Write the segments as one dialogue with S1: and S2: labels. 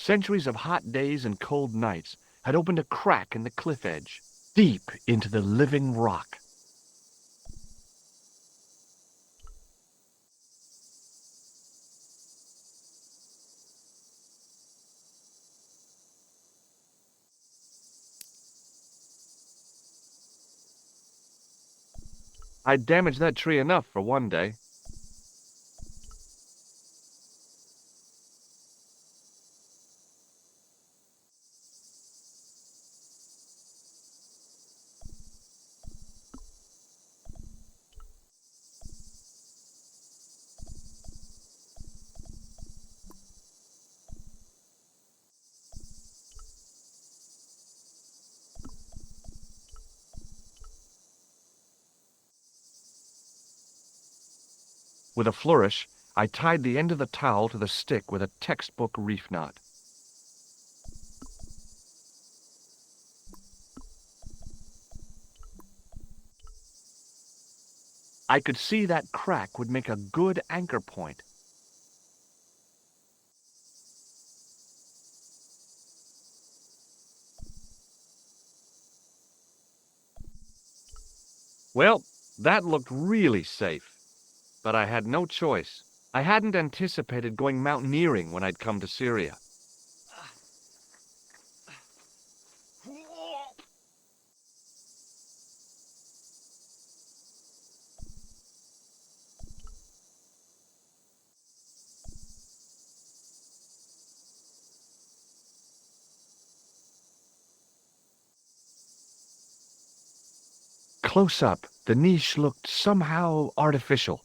S1: Centuries of hot days and cold nights had opened a crack in the cliff edge, deep into the living rock. I'd damaged that tree enough for one day. With a flourish, I tied the end of the towel to the stick with a textbook reef knot. I could see that crack would make a good anchor point. Well, that looked really safe, but I had no choice. I hadn't anticipated going mountaineering when I'd come to Syria. Close up, the niche looked somehow artificial.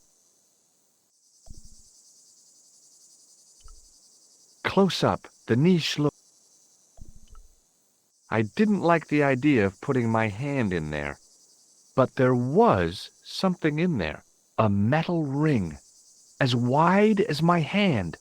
S1: Close up, the niche looked... I didn't like the idea of putting my hand in there. But there was something in there. A metal ring, as wide as my hand.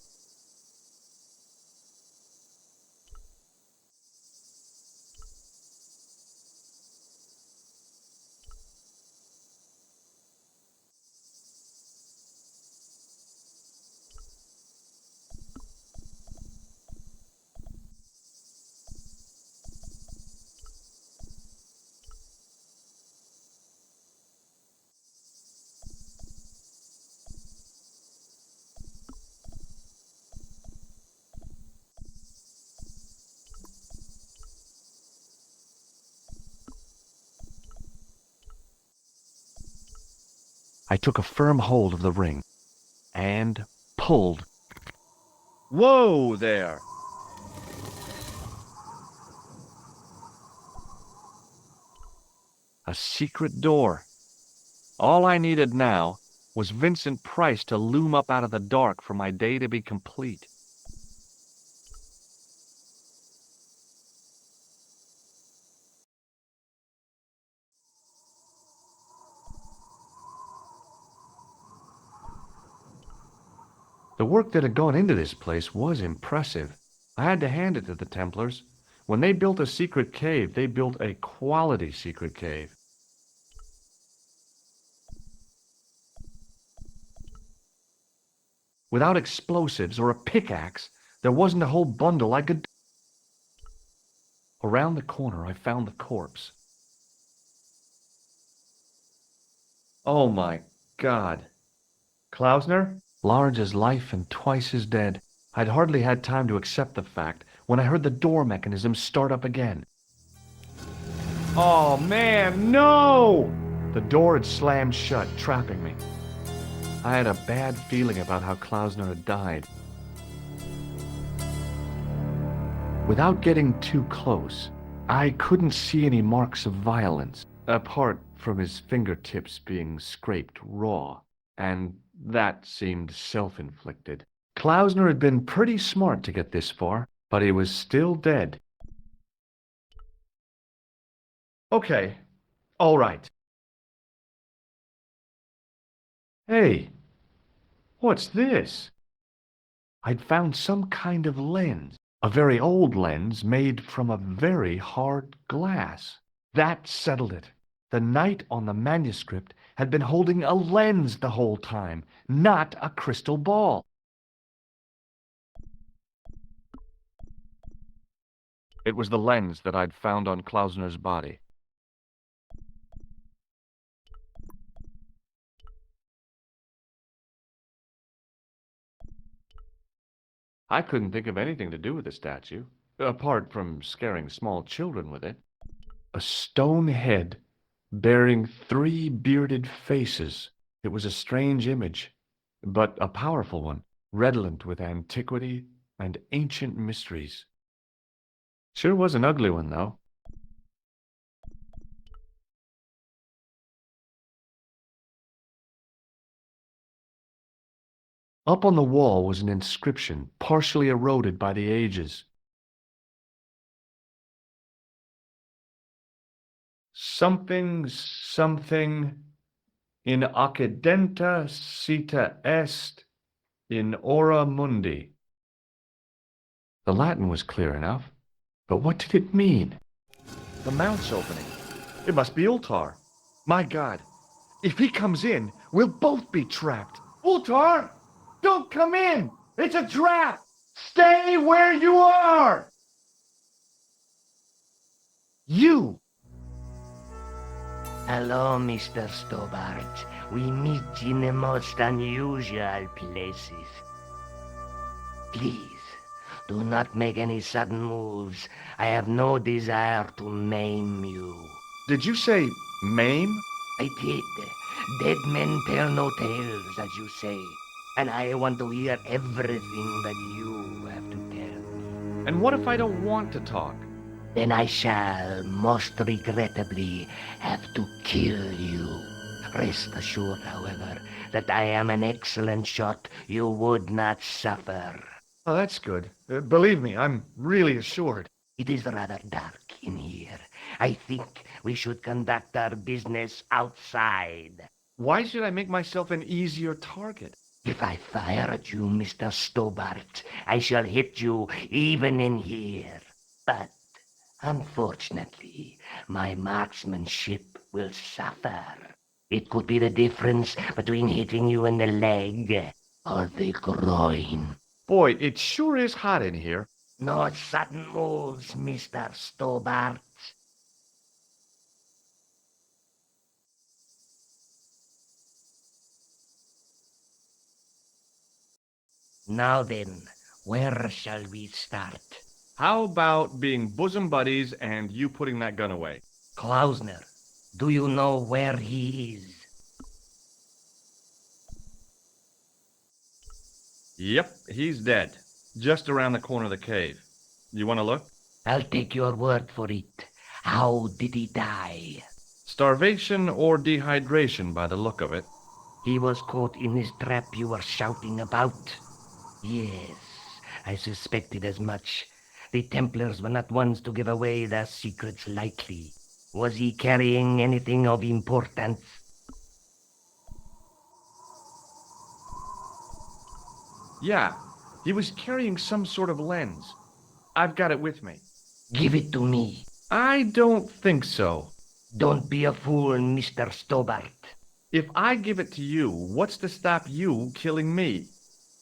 S1: I took a firm hold of the ring and pulled. Whoa there! A secret door. All I needed now was Vincent Price to loom up out of the dark for my day to be complete. The work that had gone into this place was impressive. I had to hand it to the Templars. When they built a secret cave, they built a quality secret cave. Without explosives or a pickaxe, there wasn't a whole bundle I could... Around the corner, I found the corpse. Oh my God. Klausner? Large as life and twice as dead. I'd hardly had time to accept the fact when I heard the door mechanism start up again. Oh man, no! The door had slammed shut, trapping me. I had a bad feeling about how Klausner had died. Without getting too close, I couldn't see any marks of violence, apart from his fingertips being scraped raw, and that seemed self-inflicted. Klausner had been pretty smart to get this far, but he was still dead. Okay, all right. Hey, what's this? I'd found some kind of lens, a very old lens made from a very hard glass. That settled it. The knight on the manuscript had been holding a lens the whole time, not a crystal ball. It was the lens that I'd found on Klausner's body. I couldn't think of anything to do with the statue, apart from scaring small children with it. A stone head bearing three bearded faces. It was a strange image, but a powerful one, redolent with antiquity and ancient mysteries. Sure was an ugly one, though. Up on the wall was an inscription, partially eroded by the ages. Something, something, in accidenta cita est, in ora mundi. The Latin was clear enough, but what did it mean? The mount's opening. It must be Ultar. My God, if he comes in, we'll both be trapped. Ultar! Don't come in! It's a trap! Stay where you are! You!
S2: Hello, Mr. Stobbart. We meet in the most unusual places. Please, do not make any sudden moves. I have no desire to maim you.
S1: Did you say maim?
S2: I did. Dead men tell no tales, as you say. And I want to hear everything that you have to tell me.
S1: And what if I don't want to talk?
S2: Then I shall, most regrettably, have to kill you. Rest assured, however, that I am an excellent shot you would not suffer.
S1: Oh, that's good. Believe me, I'm really assured.
S2: It is rather dark in here. I think we should conduct our business outside.
S1: Why should I make myself an easier target?
S2: If I fire at you, Mr. Stobbart, I shall hit you even in here. But unfortunately, my marksmanship will suffer. It could be the difference between hitting you in the leg or the groin.
S1: Boy, it sure is hot in here.
S2: No sudden moves, Mr. Stobbart. Now then, where shall we start?
S1: How about being bosom buddies and you putting that gun away?
S2: Klausner, do you know where he is?
S1: Yep, he's dead. Just around the corner of the cave. You want to look?
S2: I'll take your word for it. How did he die?
S1: Starvation or dehydration by the look of it.
S2: He was caught in this trap you were shouting about. Yes, I suspected as much. The Templars were not ones to give away their secrets lightly. Was he carrying anything of importance?
S1: Yeah, he was carrying some sort of lens. I've got it with me.
S2: Give it to me.
S1: I don't think so.
S2: Don't be a fool, Mr. Stobbart.
S1: If I give it to you, what's to stop you killing me?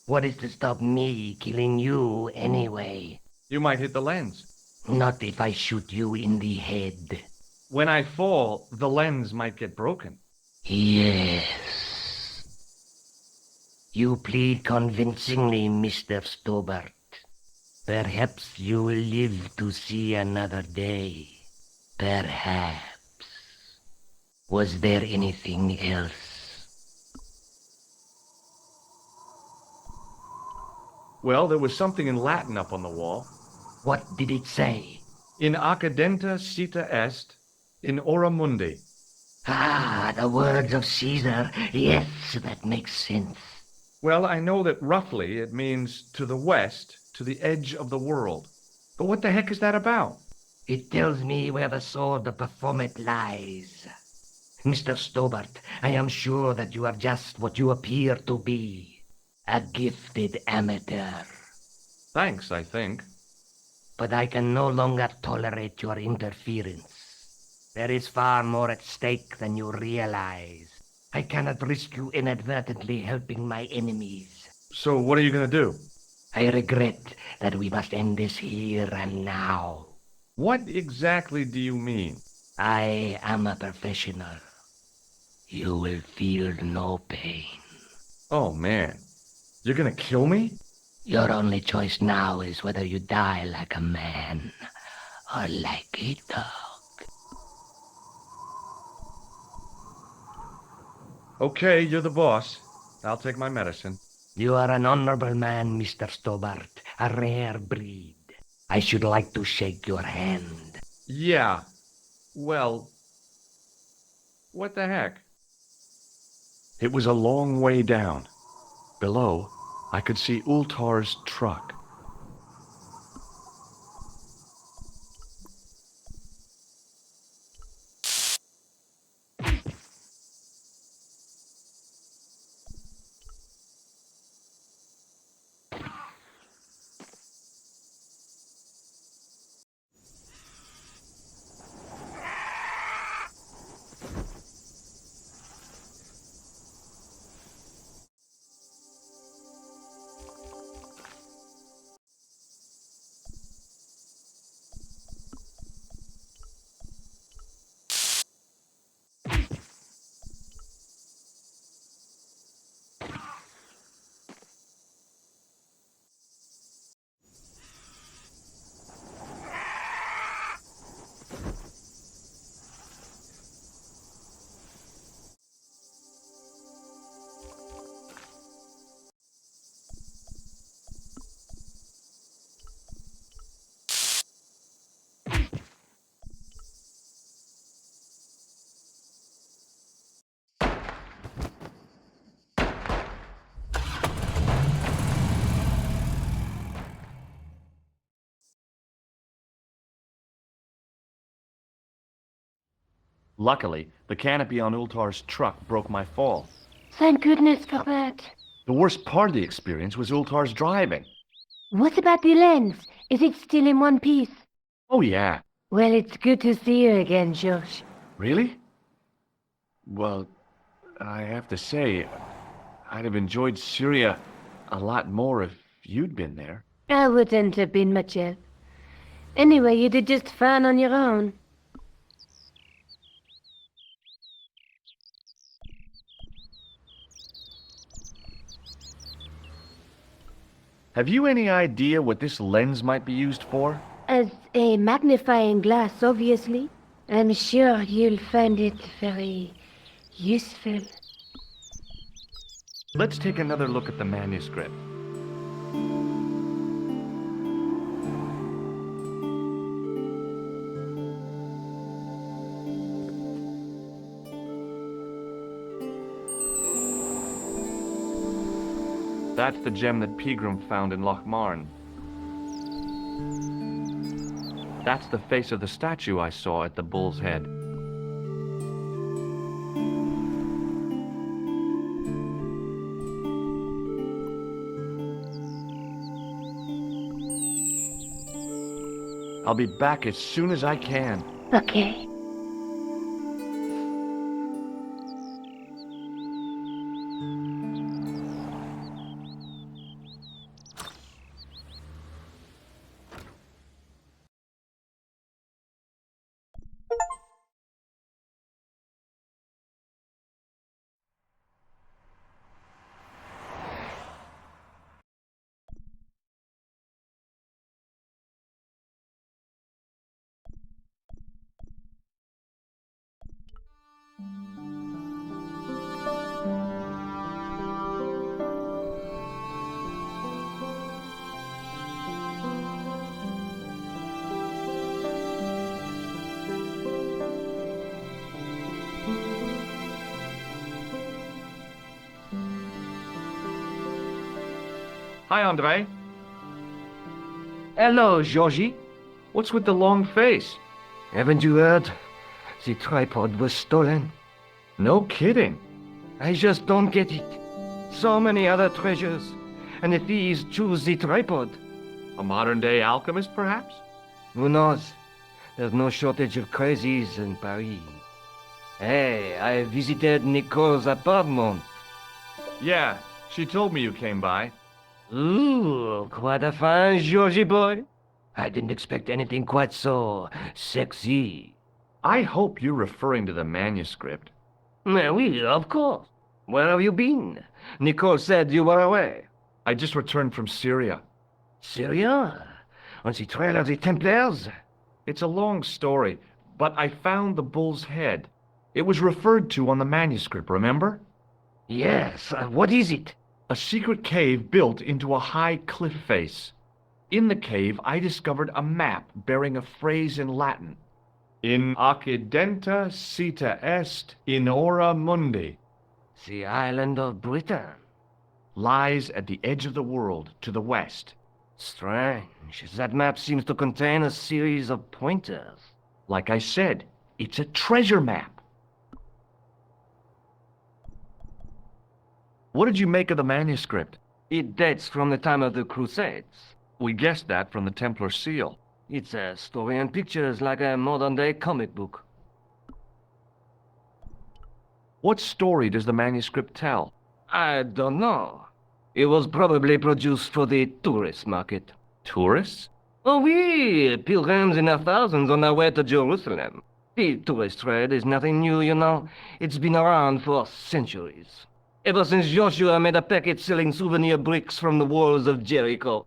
S2: What is to stop me killing you anyway?
S1: You might hit the lens.
S2: Not if I shoot you in the head.
S1: When I fall, the lens might get broken.
S2: Yes. You plead convincingly, Mr. Stobbart. Perhaps you will live to see another day. Perhaps. Was there anything else?
S1: Well, there was something in Latin up on the wall.
S2: What did it say?
S1: In accidenta cita est, in ora mundi.
S2: Ah, the words of Caesar. Yes, that makes sense.
S1: Well, I know that roughly it means to the west, to the edge of the world. But what the heck is that about?
S2: It tells me where the sword of Baphomet lies. Mr. Stobbart, I am sure that you are just what you appear to be. A gifted amateur.
S1: Thanks, I think.
S2: But I can no longer tolerate your interference. There is far more at stake than you realize. I cannot risk you inadvertently helping my enemies.
S1: So what are you going to do?
S2: I regret that we must end this here and now.
S1: What exactly do you mean?
S2: I am a professional. You will feel no pain.
S1: Oh, man. You're gonna kill me?
S2: Your only choice now is whether you die like a man or like a dog.
S1: Okay, you're the boss. I'll take my medicine.
S2: You are an honorable man, Mr. Stobbart, a rare breed. I should like to shake your hand.
S1: Yeah. Well, what the heck? It was a long way down. Below, I could see Ultar's truck. Luckily, the canopy on Ultar's truck broke my fall.
S3: Thank goodness for that.
S1: The worst part of the experience was Ultar's driving.
S3: What about the lens? Is it still in one piece?
S1: Oh, yeah.
S3: Well, it's good to see you again, George.
S1: Really? Well, I have to say, I'd have enjoyed Syria a lot more if you'd been there.
S3: I wouldn't have been much help. Anyway, you did just fine on your own.
S1: Have you any idea what this lens might be used for?
S3: As a magnifying glass, obviously. I'm sure you'll find it very useful.
S1: Let's take another look at the manuscript. That's the gem that Pegram found in Lochmarn. That's the face of the statue I saw at the Bull's Head. I'll be back as soon as I can.
S3: Okay.
S1: Hi, Andre.
S4: Hello, Georgie.
S1: What's with the long face?
S4: Haven't you heard? The tripod was stolen.
S1: No kidding.
S4: I just don't get it. So many other treasures, and the thieves choose the tripod.
S1: A modern-day alchemist, perhaps?
S4: Who knows? There's no shortage of crazies in Paris. Hey, I visited Nicole's apartment.
S1: Yeah, she told me you came by.
S4: Ooh, quite a fine Georgie boy. I didn't expect anything quite so sexy.
S1: I hope you're referring to the manuscript.
S4: Oui, of course. Where have you been? Nicole said you were away.
S1: I just returned from Syria.
S4: Syria? On the trail of the Templars?
S1: It's a long story, but I found the bull's head. It was referred to on the manuscript, remember?
S4: Yes, what is it?
S1: A secret cave built into a high cliff face. In the cave, I discovered a map bearing a phrase in Latin. In occidenta cita est in ora mundi.
S4: The island of Britain.
S1: Lies at the edge of the world, to the west.
S4: Strange. That map seems to contain a series of pointers.
S1: Like I said, it's a treasure map. What did you make of the manuscript?
S4: It dates from the time of the Crusades.
S1: We guessed that from the Templar seal.
S4: It's a story and pictures like a modern-day comic book.
S1: What story does the manuscript tell?
S4: I don't know. It was probably produced for the tourist market.
S1: Tourists?
S4: Oh, oui, pilgrims in their thousands on their way to Jerusalem. The tourist trade is nothing new, you know. It's been around for centuries. Ever since Joshua made a packet selling souvenir bricks from the walls of Jericho.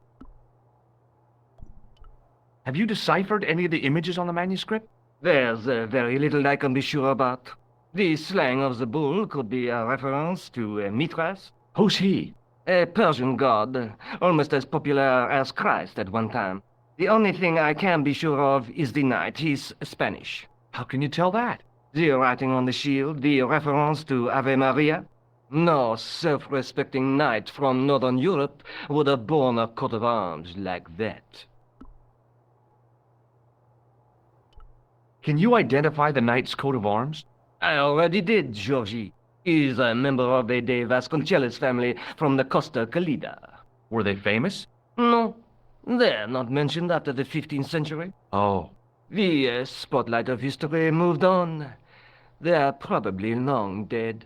S1: Have you deciphered any of the images on the manuscript?
S4: There's very little I can be sure about. The slang of the bull could be a reference to Mithras.
S1: Who's he?
S4: A Persian god, almost as popular as Christ at one time. The only thing I can be sure of is the knight. He's Spanish.
S1: How can you tell that?
S4: The writing on the shield, the reference to Ave Maria. No self-respecting knight from Northern Europe would have borne a coat of arms like that.
S1: Can you identify the knight's coat of arms?
S4: I already did, Georgie. He's a member of the De Vasconcelos family from the Costa Calida.
S1: Were they famous?
S4: No, they're not mentioned after the 15th century.
S1: Oh.
S4: The spotlight of history moved on. They're probably long dead.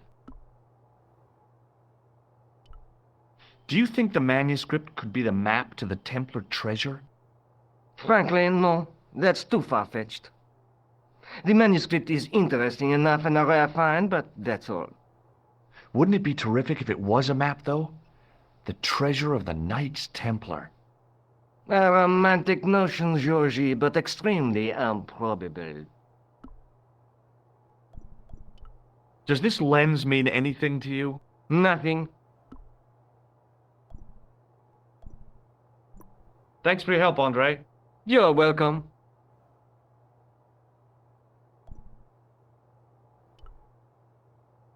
S1: Do you think the manuscript could be the map to the Templar treasure?
S4: Frankly, no. That's too far-fetched. The manuscript is interesting enough and a rare find, but that's all.
S1: Wouldn't it be terrific if it was a map, though? The treasure of the Knights Templar.
S4: A romantic notion, Georgie, but extremely improbable.
S1: Does this lens mean anything to you?
S4: Nothing.
S1: Thanks for your help, Andre.
S4: You're welcome.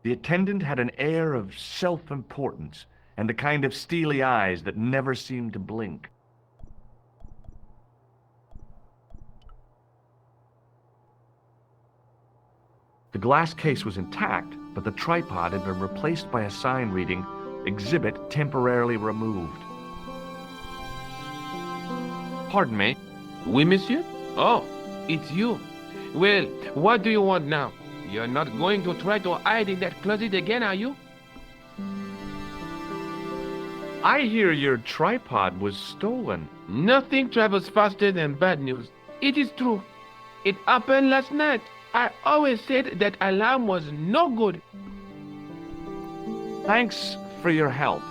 S1: The attendant had an air of self-importance and the kind of steely eyes that never seemed to blink. The glass case was intact, but the tripod had been replaced by a sign reading, "Exhibit temporarily removed."
S5: Pardon me. Oui, monsieur? Oh, it's you. Well, what do you want now? You're not going to try to hide in that closet again, are you?
S1: I hear your tripod was stolen.
S5: Nothing travels faster than bad news. It is true. It happened last night. I always said that alarm was no good.
S1: Thanks for your help.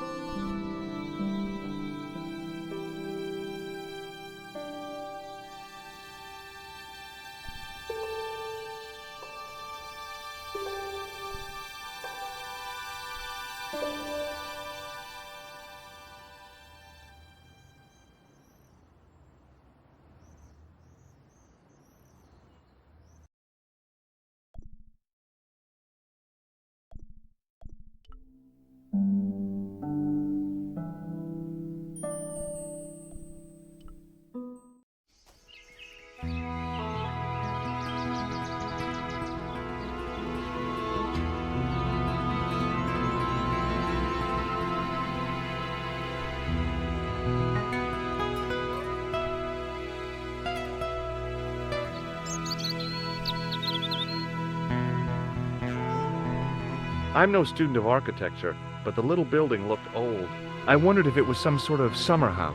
S1: I'm no student of architecture, but the little building looked old. I wondered if it was some sort of summer house.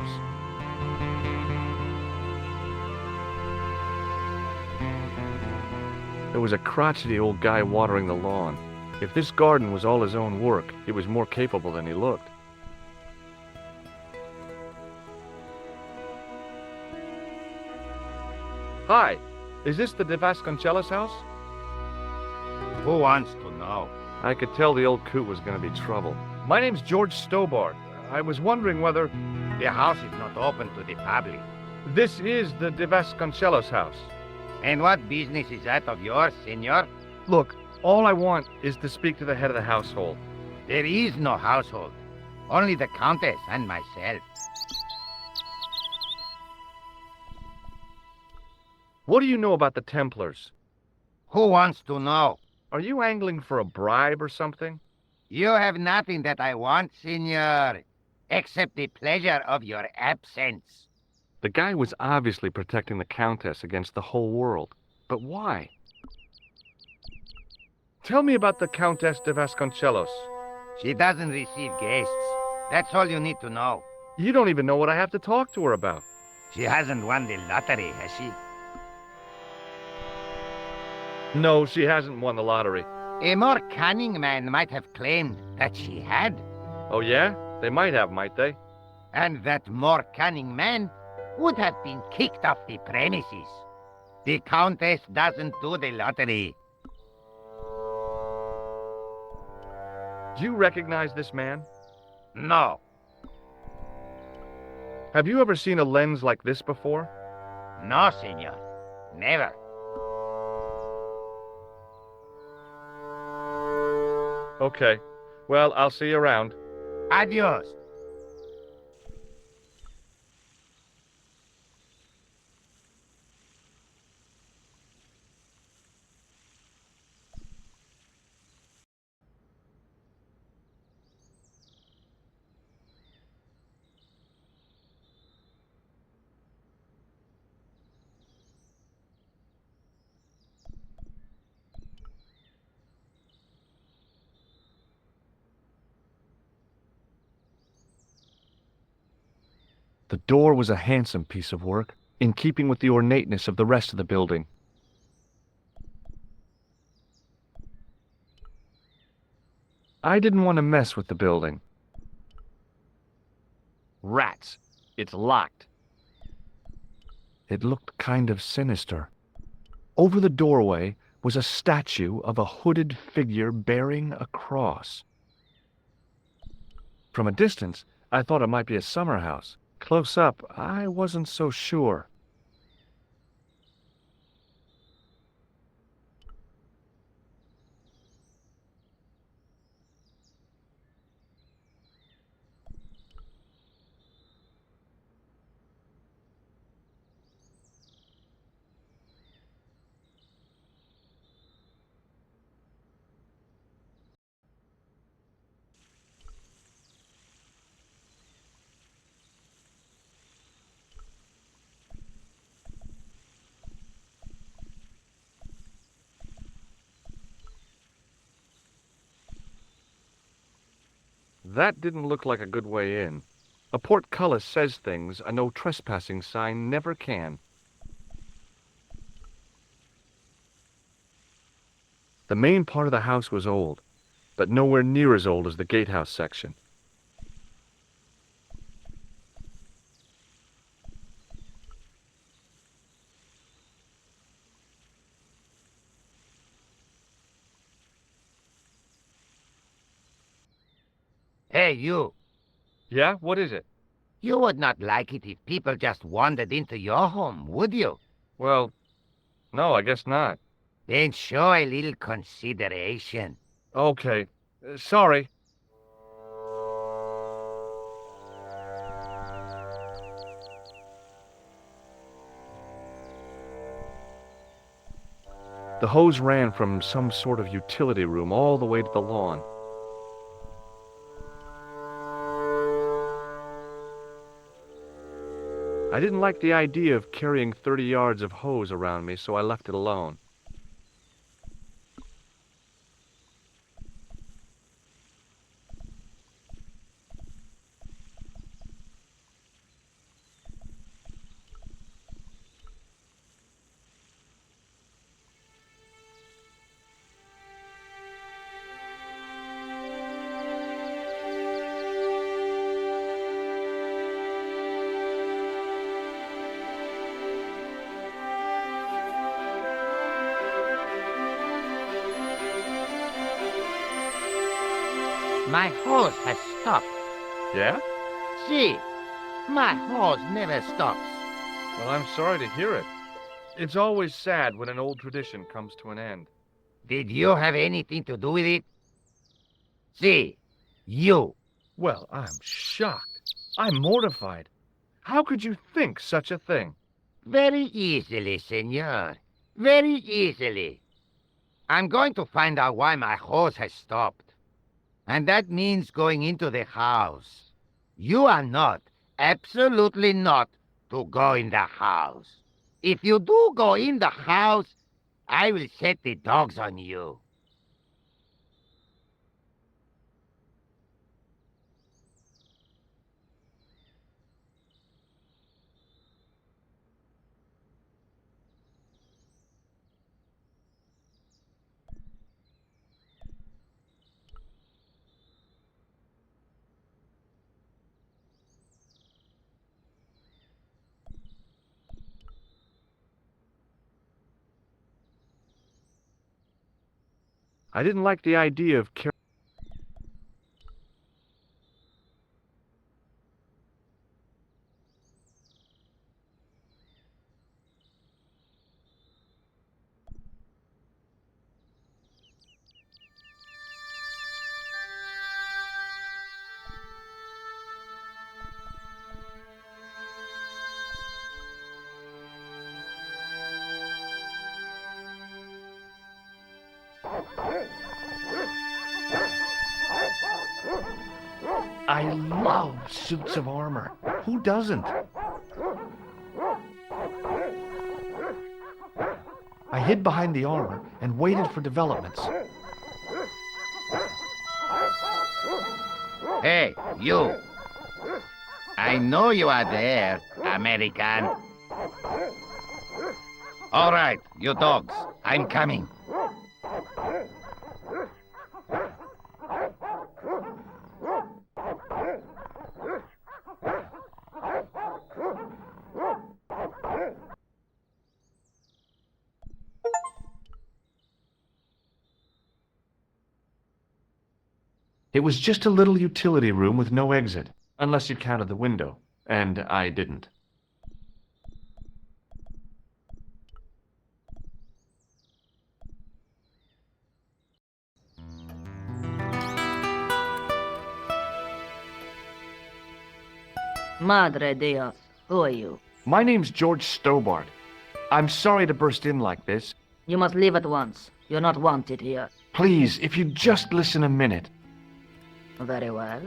S1: There was a crotchety old guy watering the lawn. If this garden was all his own work, he was more capable than he looked. Hi, is this the De Vasconcellos house?
S6: Who wants to know?
S1: I could tell the old coot was going to be trouble. My name's George Stobbart. I was wondering whether...
S6: The house is not open to the public.
S1: This is the De Vasconcellos house.
S6: And what business is that of yours, senor?
S1: Look, all I want is to speak to the head of the household.
S6: There is no household. Only the Countess and myself.
S1: What do you know about the Templars?
S6: Who wants to know?
S1: Are you angling for a bribe or something?
S6: You have nothing that I want, senor, except the pleasure of your absence.
S1: The guy was obviously protecting the Countess against the whole world. But why? Tell me about the Countess de Vasconcellos.
S6: She doesn't receive guests. That's all you need to know.
S1: You don't even know what I have to talk to her about.
S6: She hasn't won the lottery, has she?
S1: No, she hasn't won the lottery.
S6: A more cunning man might have claimed that she had.
S1: Oh yeah? They might have, might they?
S6: And that more cunning man would have been kicked off the premises. The Countess doesn't do the lottery.
S1: Do you recognize this man?
S6: No.
S1: Have you ever seen a lens like this before?
S6: No, senor. Never.
S1: Okay. Well, I'll see you around.
S6: Adios.
S1: The door was a handsome piece of work, in keeping with the ornateness of the rest of the building. I didn't want to mess with the building. Rats! It's locked. It looked kind of sinister. Over the doorway was a statue of a hooded figure bearing a cross. From a distance, I thought it might be a summer house. Close up, I wasn't so sure. That didn't look like a good way in. A portcullis says things a no trespassing sign never can. The main part of the house was old, but nowhere near as old as the gatehouse section.
S6: Hey, you.
S1: Yeah, what is it?
S6: You would not like it if people just wandered into your home, would you?
S1: Well, no, I guess not.
S6: Then show a little consideration.
S1: Okay, sorry. The hose ran from some sort of utility room all the way to the lawn. I didn't like the idea of carrying 30 yards of hose around me, so I left it alone.
S6: My horse has stopped.
S1: Yeah?
S6: See, my horse never stops.
S1: Well, I'm sorry to hear it. It's always sad when an old tradition comes to an end.
S6: Did you have anything to do with it? See, you.
S1: Well, I'm shocked. I'm mortified. How could you think such a thing?
S6: Very easily, senor. Very easily. I'm going to find out why my horse has stopped. And that means going into the house. You are not, absolutely not, to go in the house. If you do go in the house, I will set the dogs on you.
S1: I didn't like the idea of I love suits of armor. Who doesn't? I hid behind the armor and waited for developments.
S6: Hey, you. I know you are there, American. All right, you dogs. I'm coming.
S1: It was just a little utility room with no exit, unless you counted the window, and I didn't.
S7: Madre Dios, who are you?
S1: My name's George Stobbart. I'm sorry to burst in like this.
S7: You must leave at once. You're not wanted here.
S1: Please, if you'd just listen a minute.
S7: Very well.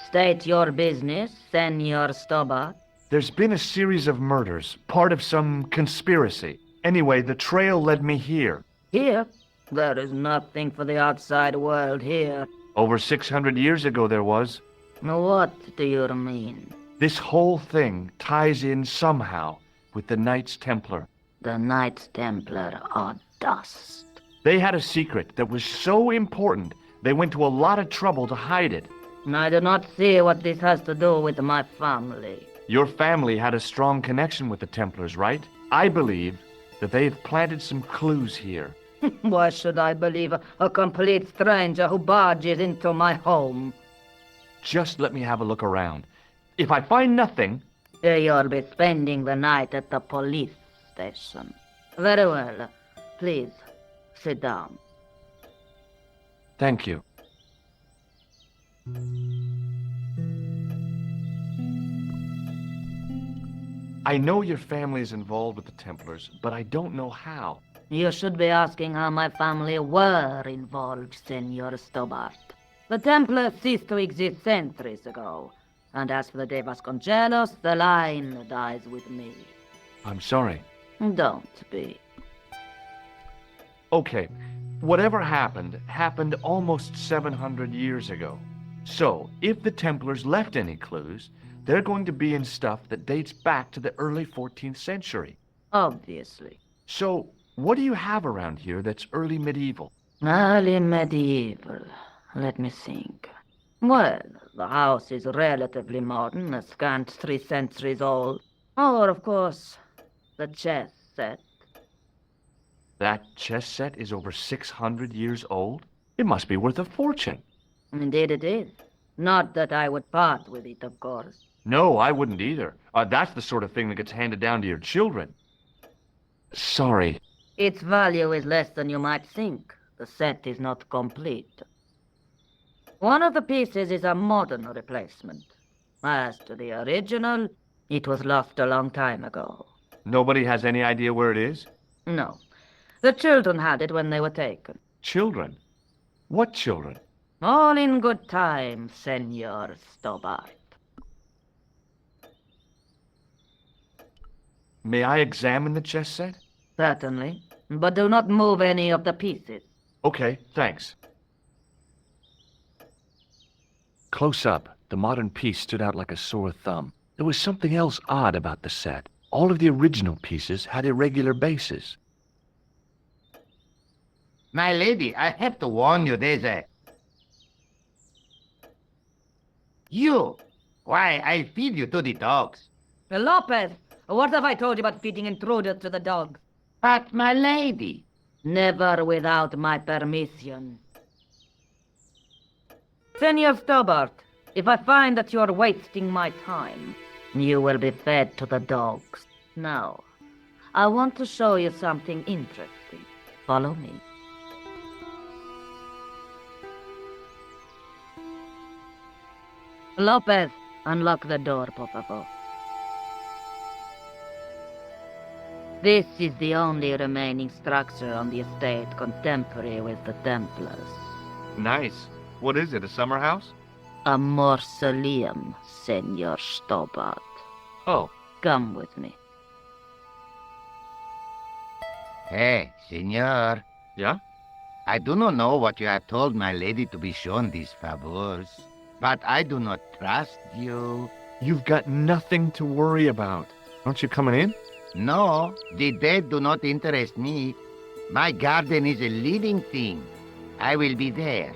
S7: State your business, Senor Stobbart.
S1: There's been a series of murders, part of some conspiracy. Anyway, the trail led me here.
S7: Here? There is nothing for the outside world here.
S1: Over 600 years ago there was.
S7: What do you mean?
S1: This whole thing ties in somehow with the Knights Templar.
S7: The Knights Templar are dust.
S1: They had a secret that was so important, they went to a lot of trouble to hide it.
S7: I do not see what this has to do with my family.
S1: Your family had a strong connection with the Templars, right? I believe that they've planted some clues here.
S7: Why should I believe a complete stranger who barges into my home?
S1: Just let me have a look around. If I find nothing...
S7: You'll be spending the night at the police station. Very well. Please, sit down.
S1: Thank you. I know your family is involved with the Templars, but I don't know how.
S7: You should be asking how my family were involved, Senor Stobbart. The Templars ceased to exist centuries ago. And as for the De Vasconcelos, the line dies with me.
S1: I'm sorry.
S7: Don't be.
S1: Okay, whatever happened, happened almost 700 years ago. So, if the Templars left any clues, they're going to be in stuff that dates back to the early 14th century.
S7: Obviously.
S1: So, what do you have around here that's early medieval?
S7: Early medieval. Let me think. Well, the house is relatively modern, a scant 3 centuries old. Or, of course, the chess set.
S1: That chess set is over 600 years old? It must be worth a fortune.
S7: Indeed it is. Not that I would part with it, of course.
S1: No, I wouldn't either. That's the sort of thing that gets handed down to your children. Sorry.
S7: Its value is less than you might think. The set is not complete. One of the pieces is a modern replacement. As to the original, it was lost a long time ago.
S1: Nobody has any idea where it is?
S7: No. The children had it when they were taken.
S1: Children? What children?
S7: All in good time, Senor Stobbart.
S1: May I examine the chess set?
S7: Certainly. But do not move any of the pieces.
S1: Okay, thanks. Close up, the modern piece stood out like a sore thumb. There was something else odd about the set. All of the original pieces had irregular bases.
S6: My lady, I have to warn you, there's a... You! Why, I'll feed you to the dogs.
S7: Lopez, what have I told you about feeding intruders to the dogs?
S6: But, my lady...
S7: Never without my permission. Senor Stobbart, if I find that you're wasting my time, you will be fed to the dogs. Now, I want to show you something interesting. Follow me. Lopez, unlock the door, por favor. This is the only remaining structure on the estate contemporary with the Templars.
S1: Nice. What is it, a summer house?
S7: A mausoleum, Senor Stobbart.
S1: Oh.
S7: Come with me.
S6: Hey, senor.
S1: Yeah?
S6: I do not know what you have told my lady to be shown these favors, but I do not trust you.
S1: You've got nothing to worry about. Aren't you coming in?
S6: No, the dead do not interest me. My garden is a living thing. I will be there.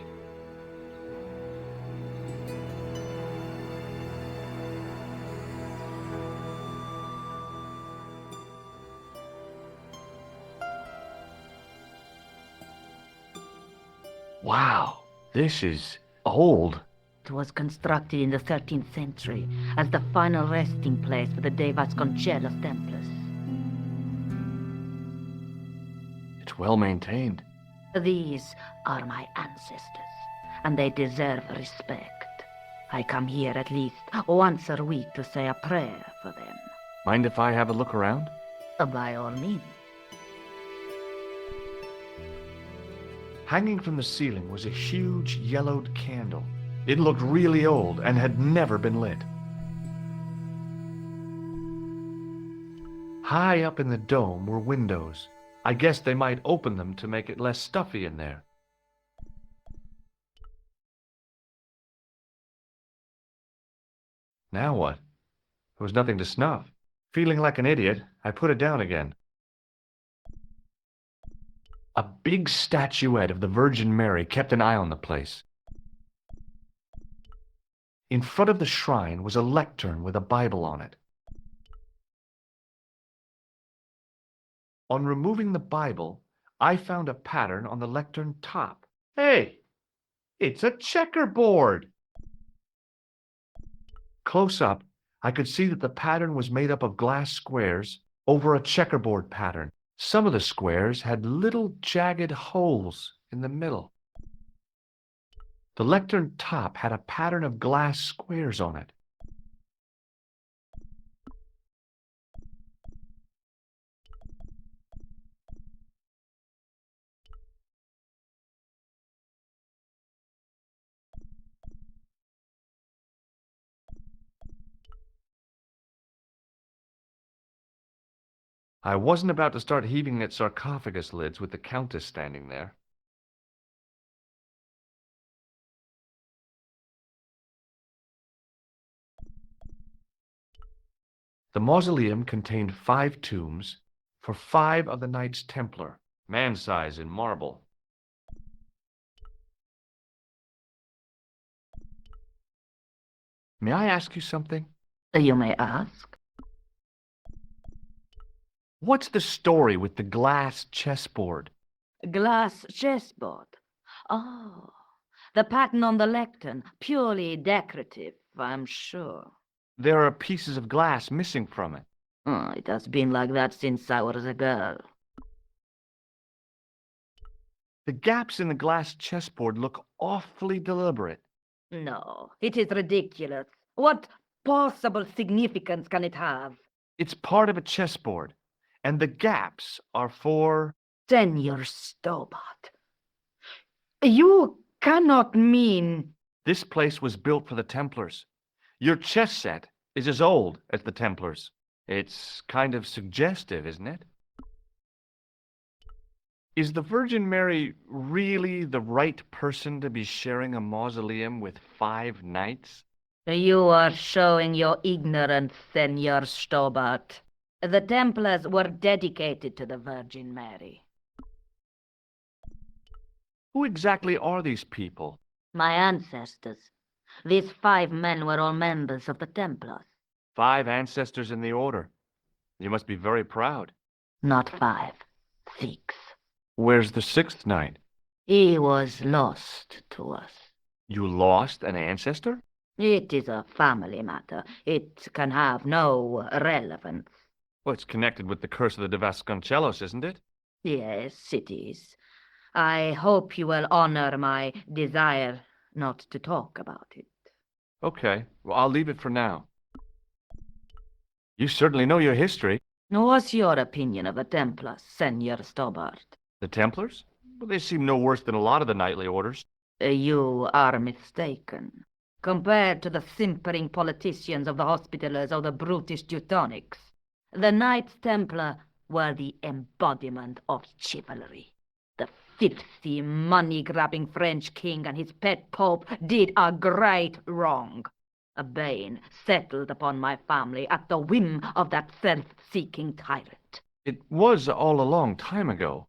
S1: Wow, this is old.
S7: It was constructed in the 13th century as the final resting place for the De Vasconcelos Templars.
S1: It's well maintained.
S7: These are my ancestors, and they deserve respect. I come here at least once a week to say a prayer for them.
S1: Mind if I have a look around?
S7: By all means.
S1: Hanging from the ceiling was a huge yellowed candle. It looked really old and had never been lit. High up in the dome were windows. I guess they might open them to make it less stuffy in there. Now what? There was nothing to snuff. Feeling like an idiot, I put it down again. A big statuette of the Virgin Mary kept an eye on the place. In front of the shrine was a lectern with a Bible on it. On removing the Bible, I found a pattern on the lectern top. Hey, it's a checkerboard! Close up, I could see that the pattern was made up of glass squares over a checkerboard pattern. Some of the squares had little jagged holes in the middle. The lectern top had a pattern of glass squares on it. I wasn't about to start heaving at sarcophagus lids with the Countess standing there. The mausoleum contained 5 tombs for 5 of the Knights Templar, man-size in marble. May I ask you something?
S7: You may ask.
S1: What's the story with the glass chessboard?
S7: Glass chessboard. Oh, The pattern on the lectern, purely decorative, I'm sure.
S1: There are pieces of glass missing from it.
S7: Oh, it has been like that since I was a girl.
S1: The gaps in the glass chessboard look awfully deliberate.
S7: No, it is ridiculous. What possible significance can it have?
S1: It's part of a chessboard, and the gaps are for...
S7: Senor Stobbart. You cannot mean...
S1: This place was built for the Templars. Your chess set is as old as the Templars. It's kind of suggestive, isn't it? Is the Virgin Mary really the right person to be sharing a mausoleum with 5 knights?
S7: You are showing your ignorance, Senor Stobbart. The Templars were dedicated to the Virgin Mary.
S1: Who exactly are these people?
S7: My ancestors. These 5 men were all members of the Templars.
S1: 5 ancestors in the order. You must be very proud.
S7: Not 5, 6.
S1: Where's the 6th knight?
S7: He was lost to us.
S1: You lost an ancestor?
S7: It is a family matter. It can have no relevance.
S1: Well, it's connected with the curse of the De Vasconcelos, isn't it?
S7: Yes, it is. I hope you will honor my desire not to talk about it.
S1: Okay, well, I'll leave it for now. You certainly know your history.
S7: What's your opinion of the Templars, Senor Stobbart?
S1: The Templars? Well, they seem no worse than a lot of the knightly orders.
S7: You are mistaken. Compared to the simpering politicians of the Hospitallers or the brutish Teutonics, the Knights Templar were the embodiment of chivalry. The filthy, money-grabbing French king and his pet pope did a great wrong. A bane settled upon my family at the whim of that self-seeking tyrant.
S1: It was all a long time ago.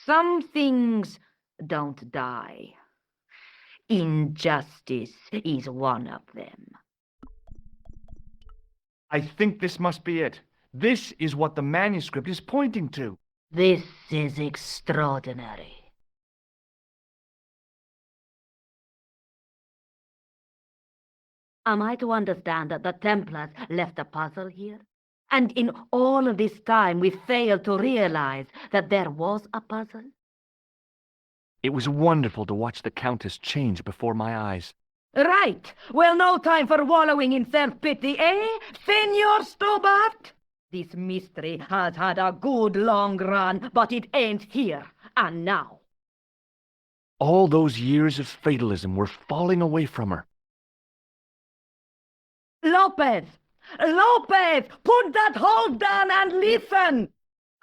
S7: Some things don't die. Injustice is one of them.
S1: I think this must be it. This is what the manuscript is pointing to.
S7: This is extraordinary. Am I to understand that the Templars left a puzzle here? And in all of this time we failed to realize that there was a puzzle?
S1: It was wonderful to watch the Countess change before my eyes.
S7: Right! Well, no time for wallowing in self-pity, eh, Senor Stobbart? This mystery has had a good long run, but it ends here and now.
S1: All those years of fatalism were falling away from her.
S7: Lopez! Lopez! Put that hold down and listen!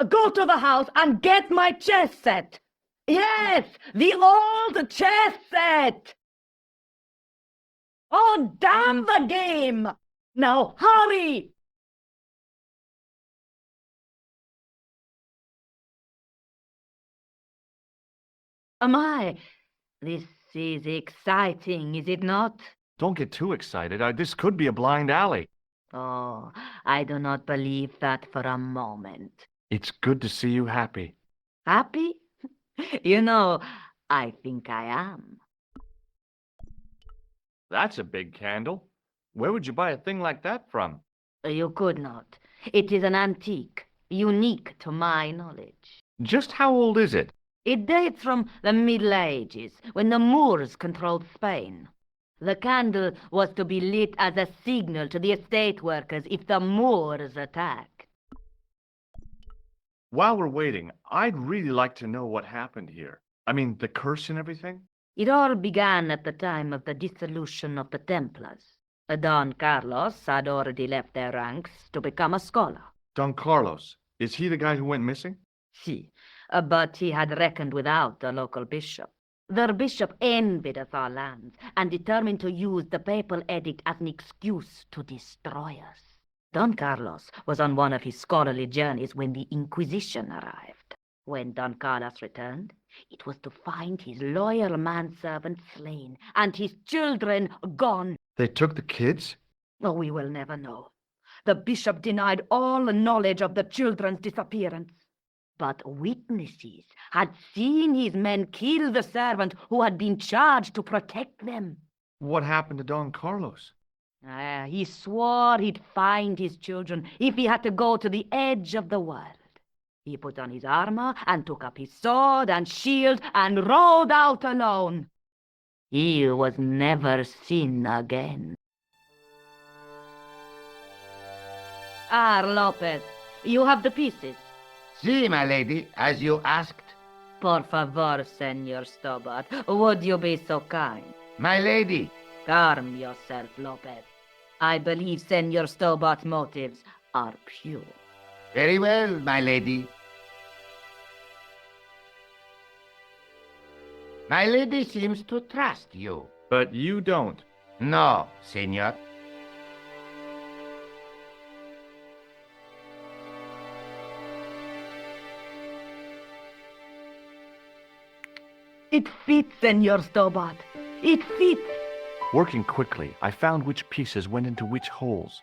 S7: Go to the house and get my chess set! Yes! The old chess set! Oh, damn the game! Now, hurry! This is exciting, is it not?
S1: Don't get too excited. This could be a blind alley.
S7: Oh, I do not believe that for a moment.
S1: It's good to see you happy.
S7: Happy? You know, I think I am.
S1: That's a big candle. Where would you buy a thing like that from?
S7: You could not. It is an antique, unique to my knowledge.
S1: Just how old is it?
S7: It dates from the Middle Ages, when the Moors controlled Spain. The candle was to be lit as a signal to the estate workers if the Moors attacked.
S1: While we're waiting, I'd really like to know what happened here. I mean, the curse and everything?
S7: It all began at the time of the dissolution of the Templars. Don Carlos had already left their ranks to become a scholar.
S1: Don Carlos, is he the guy who went missing?
S7: Si, but he had reckoned without the local bishop. The bishop envied us our lands and determined to use the papal edict as an excuse to destroy us. Don Carlos was on one of his scholarly journeys when the Inquisition arrived. When Don Carlos returned, it was to find his loyal manservant slain and his children gone.
S1: They took the kids?
S7: Oh, we will never know. The bishop denied all knowledge of the children's disappearance. But witnesses had seen his men kill the servant who had been charged to protect them.
S1: What happened to Don Carlos?
S7: He swore he'd find his children if he had to go to the edge of the world. He put on his armor and took up his sword and shield and rode out alone. He was never seen again. Lopez, you have the pieces.
S6: See, my lady, as you asked.
S7: Por favor, Senor Stobbart, would you be so kind?
S6: My lady.
S7: Calm yourself, Lopez. I believe Senor Stobbart's motives are pure.
S6: Very well, my lady. My lady seems to trust you.
S1: But you don't.
S6: No, senor.
S7: It fits, Senor Stobbart. It fits.
S1: Working quickly, I found which pieces went into which holes.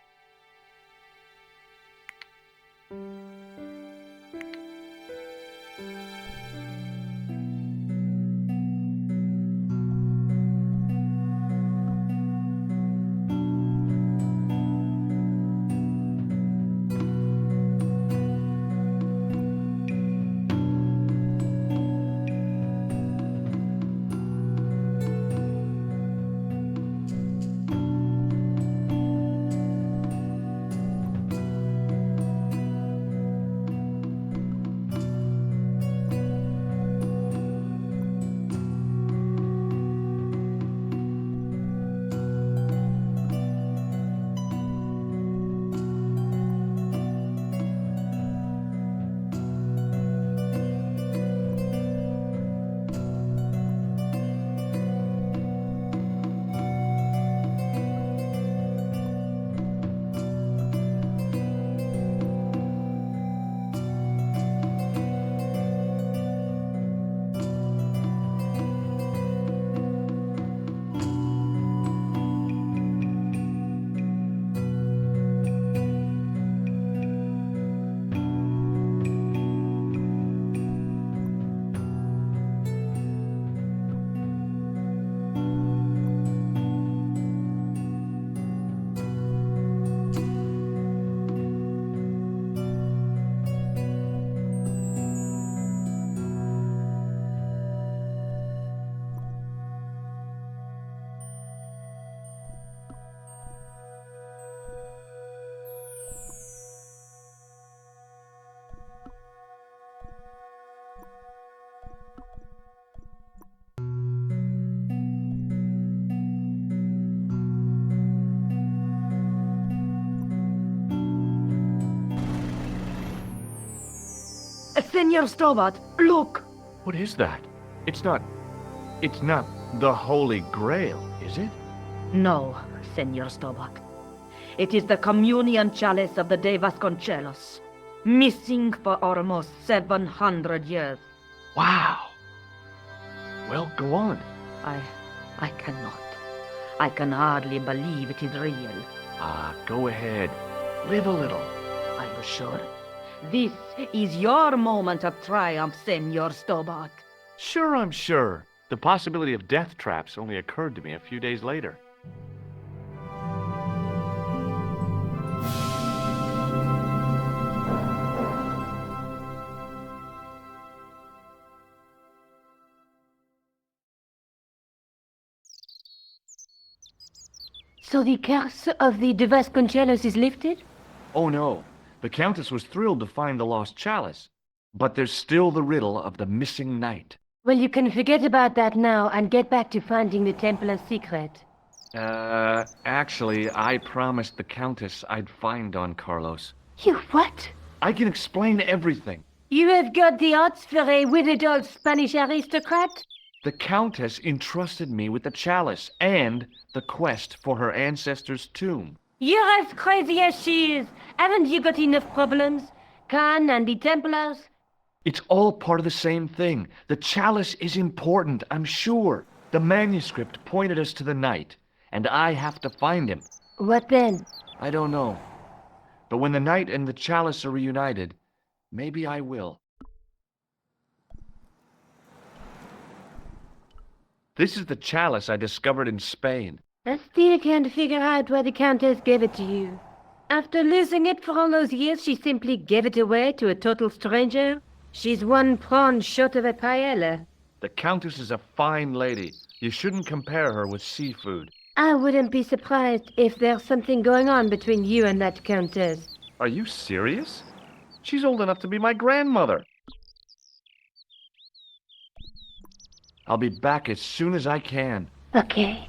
S7: Senor Stobbart, look!
S1: What is that? It's not the Holy Grail, is it?
S7: No, Senor Stobbart. It is the communion chalice of the De Vasconcelos, missing for almost 700 years.
S1: Wow. Well, go on.
S7: I cannot. I can hardly believe it is real.
S1: Go ahead. Live a little.
S7: Are you sure? This is your moment of triumph, Senor Stobbart.
S1: Sure, I'm sure. The possibility of death traps only occurred to me a few days later.
S3: So the curse of the De Vasconcelos is lifted?
S1: Oh no, the Countess was thrilled to find the lost chalice. But there's still the riddle of the missing knight.
S3: Well, you can forget about that now and get back to finding the Templar's secret.
S1: Actually, I promised the Countess I'd find Don Carlos.
S3: You what?
S1: I can explain everything.
S3: You have got the odds for a withered old Spanish aristocrat?
S1: The Countess entrusted me with the chalice and the quest for her ancestor's tomb.
S3: You're as crazy as she is. Haven't you got enough problems? Khan and the Templars?
S1: It's all part of the same thing. The chalice is important, I'm sure. The manuscript pointed us to the knight, and I have to find him.
S3: What then?
S1: I don't know. But when the knight and the chalice are reunited, maybe I will. This is the chalice I discovered in Spain.
S3: I still can't figure out why the Countess gave it to you. After losing it for all those years, she simply gave it away to a total stranger? She's one prawn short of a paella.
S1: The Countess is a fine lady. You shouldn't compare her with seafood.
S3: I wouldn't be surprised if there's something going on between you and that Countess.
S1: Are you serious? She's old enough to be my grandmother. I'll be back as soon as I can.
S3: Okay.